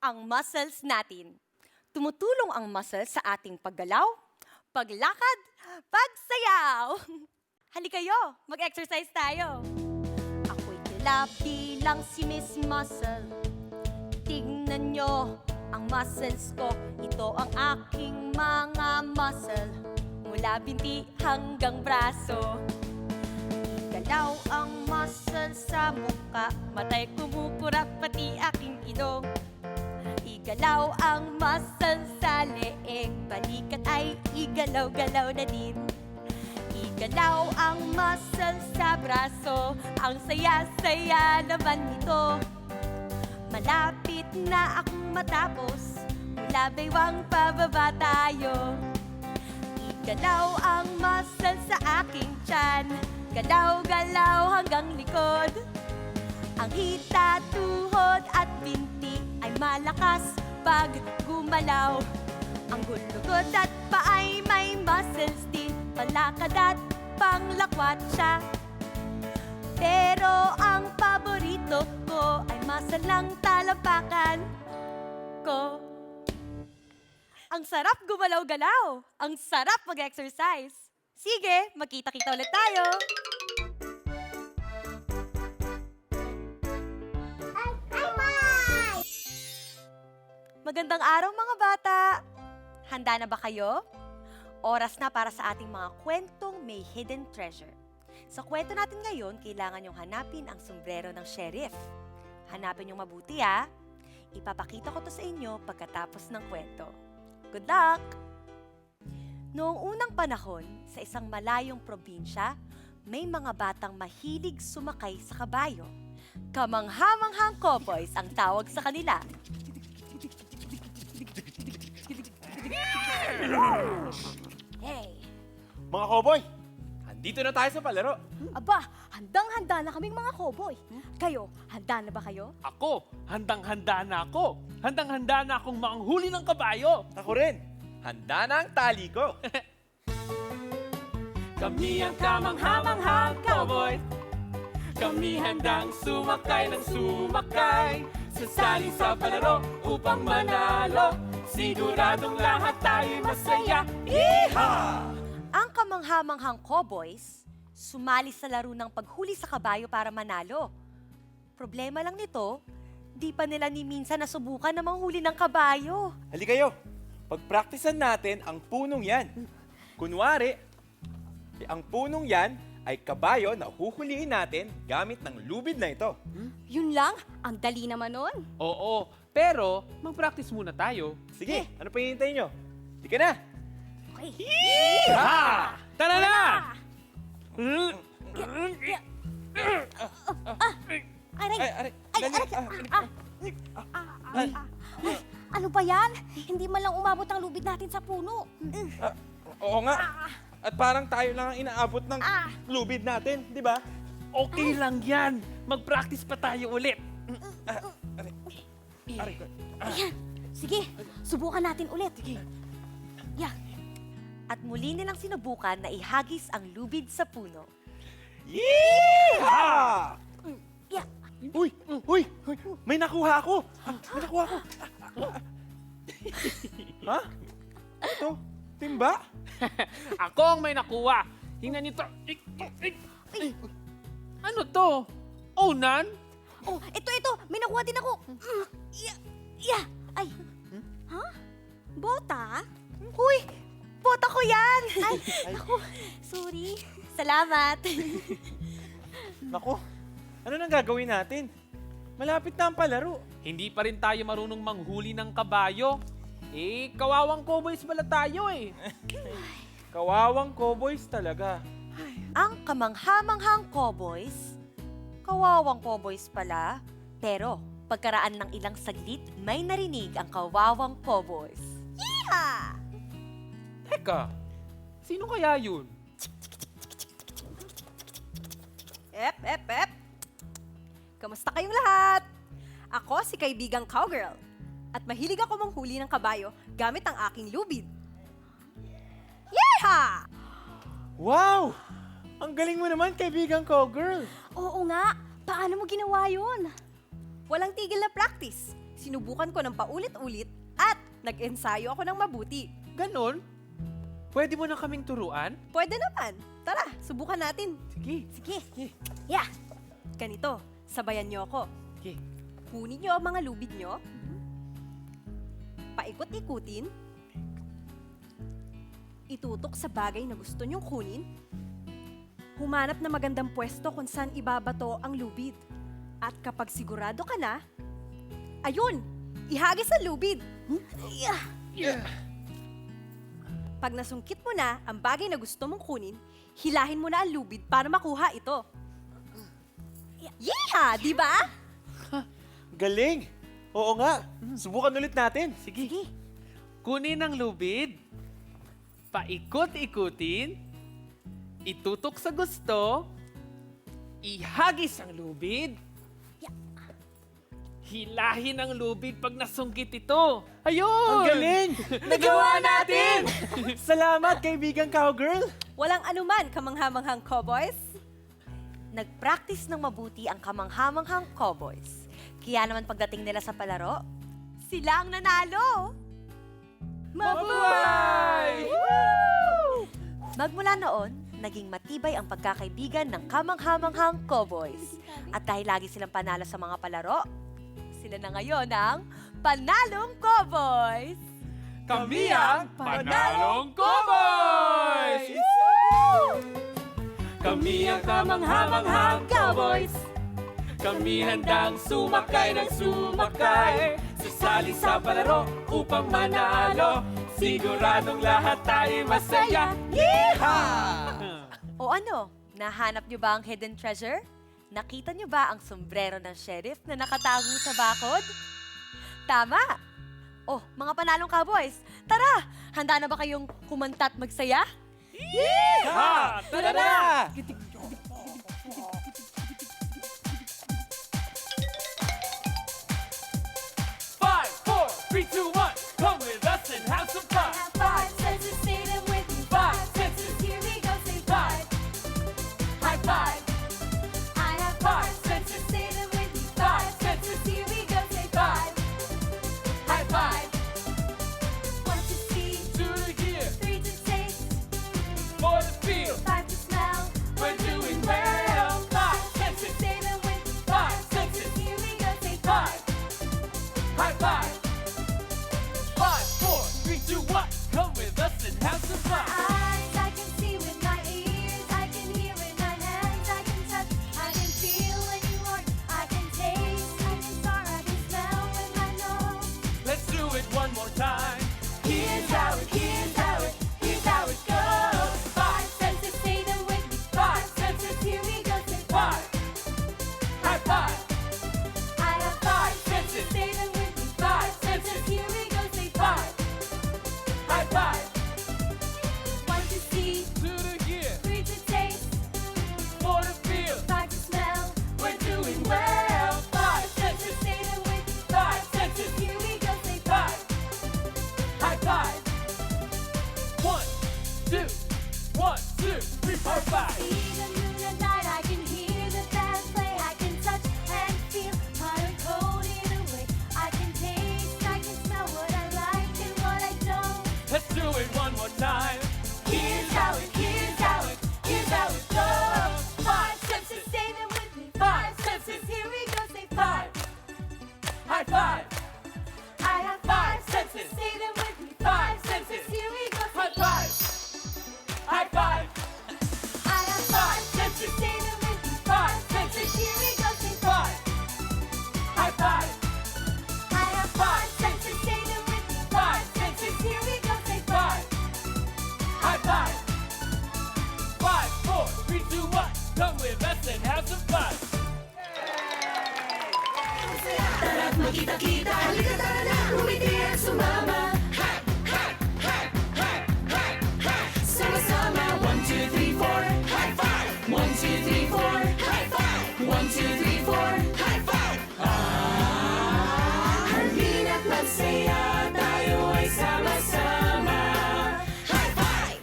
ang muscles natin. Tumutulong ang muscles sa ating paggalaw, paglakad, pagsayaw. Halikayo, mag-exercise tayo. Ako'y kilala bilang si Miss Muscle. Tignan nyo ang muscles ko. Ito ang aking mga muscle. Mula binti hanggang braso. Igalaw ang muscle sa muka. Matay kumukurap pati aking ilong. Igalaw ang muscle sa leeg. Balikat ay igalaw-galaw na din. Igalaw ang muscle sa braso. Ang saya-saya naman nito. Malapit na akong matapos. Mula baywang pababa tayo. Igalaw ang muscle sa aking tiyan. Galaw-galaw hanggang likod. Ang hita, tuhod at binti ay malakas pag gumalaw. Ang gulugod at paay may muscles din. Palakad at panglakwat siya. Pero ang paborito ko ay muscle ng talampakan ko. Ang sarap gumalaw-galaw. Ang sarap mag-exercise. Sige, magkita-kita ulit tayo. Magandang araw mga bata. Handa na ba kayo? Oras na para sa ating mga kwentong may hidden treasure. Sa kwento natin ngayon, kailangan niyong hanapin ang sombrero ng sheriff. Hanapin niyong mabuti ha. Ipapakita ko to sa inyo pagkatapos ng kwento. Good luck! Noong unang panahon, sa isang malayong probinsya, may mga batang mahilig sumakay sa kabayo. Kamangha-manghang cowboys ang tawag sa kanila. Hey! Mga cowboy, andito na tayo sa palaro. Aba, handang-handa na kaming mga cowboy. Kayo, handa na ba kayo? Ako, handang-handa na ako. Handang-handa na akong manghuli ng kabayo. Ako rin, handa na ang tali ko. Kami ang kamangha-manghang cowboy. Kami handang sumakay ng sumakay. Sasali sa palaro upang manalo. Siguradong lahat tayo masaya. Yeehaw! Ang kamangha-manghang cowboys, sumali sa laro ng paghuli sa kabayo para manalo. Problema lang nito, di pa nila ni minsan nasubukan na manghuli ng kabayo. Halika kayo, pagpraktisan natin ang punong yan. Kunwari, ang punong yan ay kabayo na huhulihin natin gamit ng lubid na ito. Yun lang? Ang dali naman nun. Oo, pero mag-practice muna tayo. Sige, ano pa hinihintay nyo? Halika na! Okay. Ha! Tara na! Aray! Ay, aray, Ay, dali, aray! Ano ba yan? Hindi man lang umabot ang lubid natin sa puno. Oo nga. At parang tayo lang ang inaabot ng lubid natin, di ba? Okay lang yan. Mag-practice pa tayo ulit. Aray ko. Ayan. Sige, subukan natin ulit. Yeah. At muli nilang sinubukan na ihagis ang lubid sa puno. Yeehaw! Yeah. Uy! Uy! Uy! May nakuha ako! May nakuha ako! Ha? Ito? Timba? Ako ang may nakuha. Tingnan nito. Ano to? Unan? Oh, ito. May nakuha din ako. Yeah. Ay. Ha? Bota? Uy! Bota ko yan! Ay, ako. Sorry. Salamat! Naku, ano nang gagawin natin? Malapit na ang palaro. Hindi pa rin tayo marunong manghuli ng kabayo. Eh, kawawang cowboys pala tayo eh. Kawawang cowboys talaga. Ang kamangha-manghang cowboys, kawawang cowboys pala, pero pagkaraan ng ilang saglit, may narinig ang kawawang cowboys. Yeehaw! Teka, sino kaya yun? Ep! Kamusta kayong lahat? Ako si kaibigang cowgirl at mahilig ako manghuli ng kabayo gamit ang aking lubid. Yeehaw! Wow! Ang galing mo naman, kaibigan ko, girl. Oo nga. Paano mo ginawa yun? Walang tigil na practice. Sinubukan ko ng paulit-ulit at nag-ensayo ako ng mabuti. Ganon? Pwede mo na kaming turuan? Pwede naman. Tara, subukan natin. Sige. Sige. Yeah. Ganito, sabayan niyo ako. Sige. Kunin niyo ang mga lubid niyo. Paikot-ikutin. Itutok sa bagay na gusto niyong kunin. Humanap na magandang pwesto kung saan ibabato ang lubid. At kapag sigurado ka na, ayun! Ihagis ang lubid! Yeah. Pag nasungkit mo na ang bagay na gusto mong kunin, hilahin mo na ang lubid para makuha ito. Yeeha! Di ba? Galing! Oo nga, subukan ulit natin. Sige. Kunin ang lubid. Paikot-ikutin. Itutok sa gusto. Ihagis ang lubid. Hilahin ang lubid pag nasungkit ito. Ayun! Ang galing! Nagawa natin! Salamat, kaibigang cowgirl! Walang anuman, kamanghamanghang cowboys. Nag-practice ng mabuti ang kamanghamanghang cowboys. Kaya naman pagdating nila sa palaro, sila ang nanalo! Mabuhay! Magmula noon, naging matibay ang pagkakaibigan ng kamanghamanghang cowboys. At dahil lagi silang panalo sa mga palaro, sila na ngayon ang Panalong Cowboys! Kami ang Panalong Cowboys! Kami ang kamanghamanghang cowboys. Kami handang sumakay ng sumakay. Sasali sa palaro upang manalo. Siguradong lahat tayo masaya. O ano, nahanap niyo ba ang hidden treasure? Nakita niyo ba ang sombrero ng sheriff na nakatago sa bakod? Tama! Oh, mga panalong cowboys, tara! Handa na ba kayong kumanta at magsaya? Ha! Tara na! Five, four, three, two, one. Come with us and have some fun. Five senses, say them with me. Five Senses, here we go, say five. High five. I have five senses, say them with me. Five senses, here we go, say five. High five. One to see, Two to hear, three to taste, four to feel. five to smell. We're doing well. Five senses, Say them with me. five senses. Here we go, say Five. five. High five. Five, four, three, two, one. Come with us and have some fun. Eyes, I can see with my ears, I can hear with my hands, I can touch, I can feel when you want, I can taste, I can start, I can smell with my nose. Let's do it one more time. Here's how it goes. Five senses, say them with me. Five senses, here we go, say Five. High five. I have five senses, say them with me. Five senses, here we go, say five. High five. One to see, Two to hear, three to taste, four to feel. five to smell. We're doing well. Five Senses, senses. say them with me. Five senses. Here we go, say Five. five. High five. One, two, one, two, three, four, five. See the moon at night, I can hear the band play, I can touch and feel hot and cold in a way. I can taste, I can smell what I like and what I don't. Let's do it one more time. Here's how it goes. Five senses, say them with me. Five senses, here we go, say five. High five. I have five senses, say them with me. Five senses, here we go, High say five. High five. I have five senses, say them with me. Five senses, here we go, say Five. High five. I have five senses, say them with me. Five senses, here we go, say Five. High five. Five, four, three, two, one. Come with us and have some fun. Tara't magkita-kita, halika tara na, umiti at sumama.